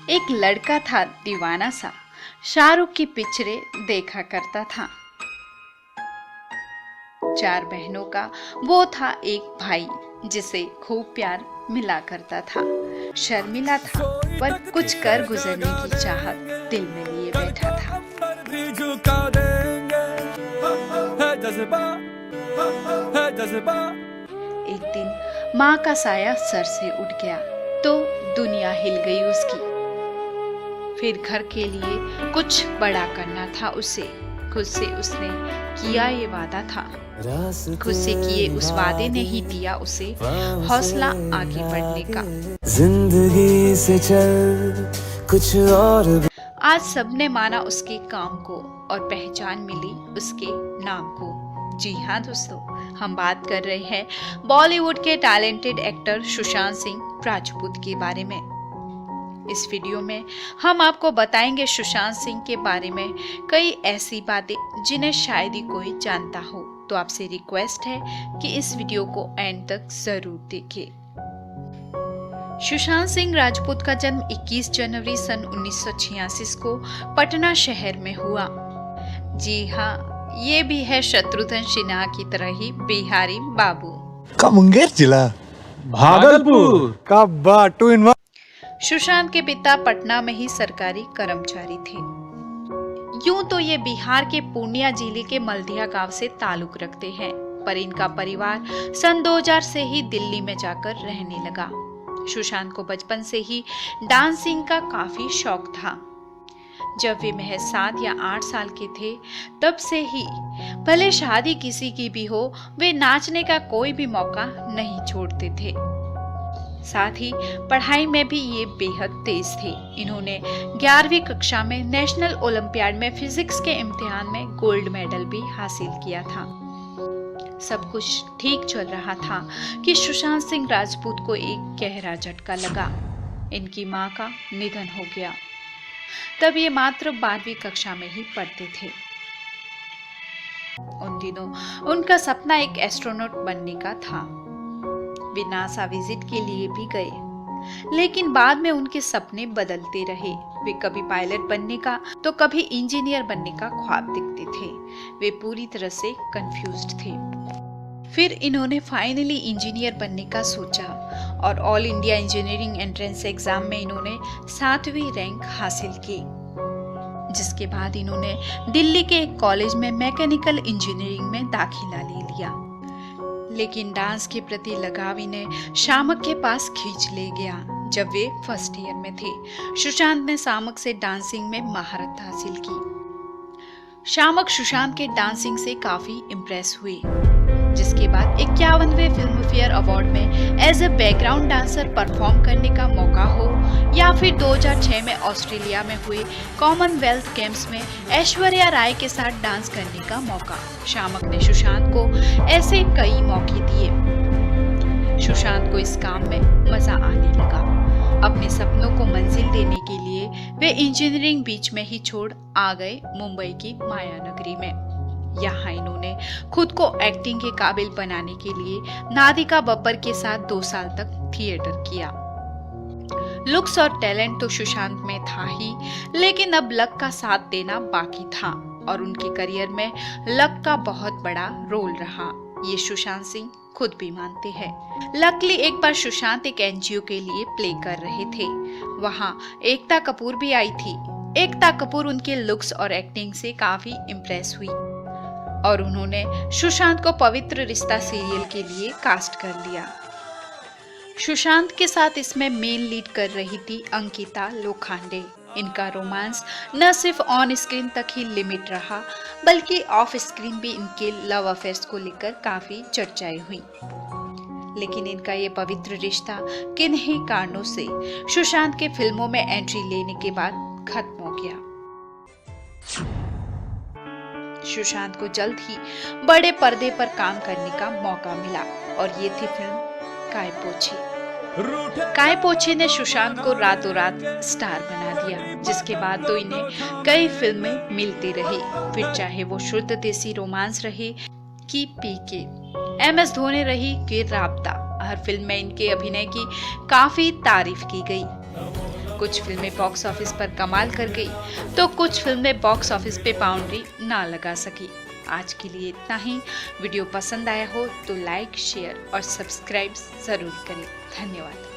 एक लड़का था दीवाना सा, शाहरुख की पिक्चरें देखा करता था। 4 बहनों का वो था एक भाई जिसे खूब प्यार मिला करता था। शर्मिला था पर कुछ कर गुजरने की चाहत दिल में लिए बैठा था। एक दिन माँ का साया सर से उठ गया तो दुनिया हिल गई उसकी। फिर घर के लिए कुछ बड़ा करना था उसे। खुद से उसने किया ये वादा था। खुद से किए उस वादे ने ही दिया उसे हौसला आगे बढ़ने का। जिंदगी से चल कुछ और। आज सबने माना उसके काम को और पहचान मिली उसके नाम को। जी हाँ दोस्तों, हम बात कर रहे हैं बॉलीवुड के टैलेंटेड एक्टर सुशांत सिंह राजपूत के बारे में। इस वीडियो में हम आपको बताएंगे सुशांत सिंह के बारे में कई ऐसी बातें जिन्हें शायद ही कोई जानता हो। तो आपसे रिक्वेस्ट है कि इस वीडियो को एंड तक जरूर देखें। सुशांत सिंह राजपूत का जन्म 21 जनवरी सन 1986 को पटना शहर में हुआ। जी हाँ, ये भी है शत्रुघ्न सिन्हा की तरह ही बिहारी बाबू का मुंगेर जिला भागलपुर का बा 2 in 1। सुशांत के पिता पटना में ही सरकारी कर्मचारी थे। यूं तो ये बिहार के पूर्णिया जिले के मल्दिया गांव से ताल्लुक रखते हैं, पर इनका परिवार सन 2000 से ही दिल्ली में जाकर रहने लगा। सुशांत को बचपन से ही डांसिंग का काफी शौक था। जब वे महज 7 या 8 साल के थे तब से ही भले शादी किसी की भी हो, वे नाचने का कोई भी मौका नहीं छोड़ते थे। साथ ही पढ़ाई में भी ये बेहद तेज थे। इन्होंने 11वीं कक्षा में नेशनल ओलंपियाड में फिजिक्स के इम्तिहान में गोल्ड मेडल भी हासिल किया था। सब कुछ ठीक चल रहा था कि सुशांत सिंह राजपूत को एक गहरा झटका लगा। इनकी मां का निधन हो गया। तब ये मात्र 12वीं कक्षा में ही पढ़ते थे। उन दिनों उनका सपना एक एस्ट्रोनॉट बनने का था। वे नासा विजिट के लिए भी गए, लेकिन बाद में उनके सपने बदलते रहे। वे कभी पायलट बनने का तो कभी इंजीनियर बनने का ख्वाब देखते थे। वे पूरी तरह से कंफ्यूज्ड थे। फिर इन्होंने फाइनली इंजीनियर बनने का सोचा और all India engineering entrance exam में इन्होंने 7वीं रैंक हासिल की। जिसके बाद इन्होंने दिल्ली के एक कॉलेज में मैकेनिकल इंजीनियरिंग में दाखिला ले लिया। लेकिन डांस के प्रति लगाव इन्हें शामक के पास खींच ले गया। जब वे फर्स्ट ईयर में थे, सुशांत ने शामक से डांसिंग में महारत हासिल की। शामक सुशांत के डांसिंग से काफी इम्प्रेस हुए, जिसके बाद 51वें फिल्म फेयर अवार्ड में as a background dancer perform करने का मौका हो या फिर 2006 में ऑस्ट्रेलिया में हुए कॉमनवेल्थ गेम्स में ऐश्वर्या राय के साथ डांस करने का मौका, शामक ने सुशांत को ऐसे कई मौके दिए। सुशांत को इस काम में मजा आने लगा। अपने सपनों को मंजिल देने के लिए वे इंजीनियरिंग बीच में ही छोड़ आ गए मुंबई की माया नगरी में। यहाँ इन्होंने खुद को एक्टिंग के काबिल बनाने के लिए नादिका बब्बर के साथ 2 साल तक थिएटर किया। लुक्स और टैलेंट तो सुशांत में था ही, लेकिन अब लक का साथ देना बाकी था और उनके करियर में लक का बहुत बड़ा रोल रहा। ये सुशांत सिंह खुद भी मानते हैं। लकली एक बार सुशांत एक एनजीओ के लिए प्ले कर रहे थे। वहाँ एकता कपूर भी आई थी। एकता कपूर उनके लुक्स और एक्टिंग से काफी इम्प्रेस हुई और उन्होंने सुशांत को पवित्र रिश्ता सीरियल के लिए कास्ट कर लिया। सुशांत के साथ इसमें मेन लीड कर रही थी अंकिता लोखंडे। इनका रोमांस न सिर्फ ऑन स्क्रीन तक ही लिमिट रहा, बल्कि ऑफ स्क्रीन भी इनके लव अफेयर्स को लेकर काफी चर्चाएं हुई। लेकिन इनका ये पवित्र रिश्ता किन्हीं कारणों से सुशांत के फिल्मों में एंट्री लेने के बाद खत्म हो गया। सुशांत को जल्द ही बड़े पर्दे पर काम करने का मौका मिला और ये थी फिल्म काय पोछी। काय पोछी ने सुशांत को रातों रात स्टार बना दिया, जिसके बाद तो इन्हें कई फिल्में मिलती रही, फिर चाहे वो शुद्ध देसी रोमांस रहे कि पीके, MS धोनी रही कि राब्ता। हर फिल्म में इनके अभिनय की काफी तारीफ की गई। कुछ फिल्में बॉक्स ऑफिस पर कमाल कर गई तो कुछ फिल्में बॉक्स ऑफिस पे बाउंड्री ना लगा सकी। आज के लिए इतना ही। वीडियो पसंद आया हो तो लाइक, शेयर और सब्सक्राइब जरूर करें। धन्यवाद।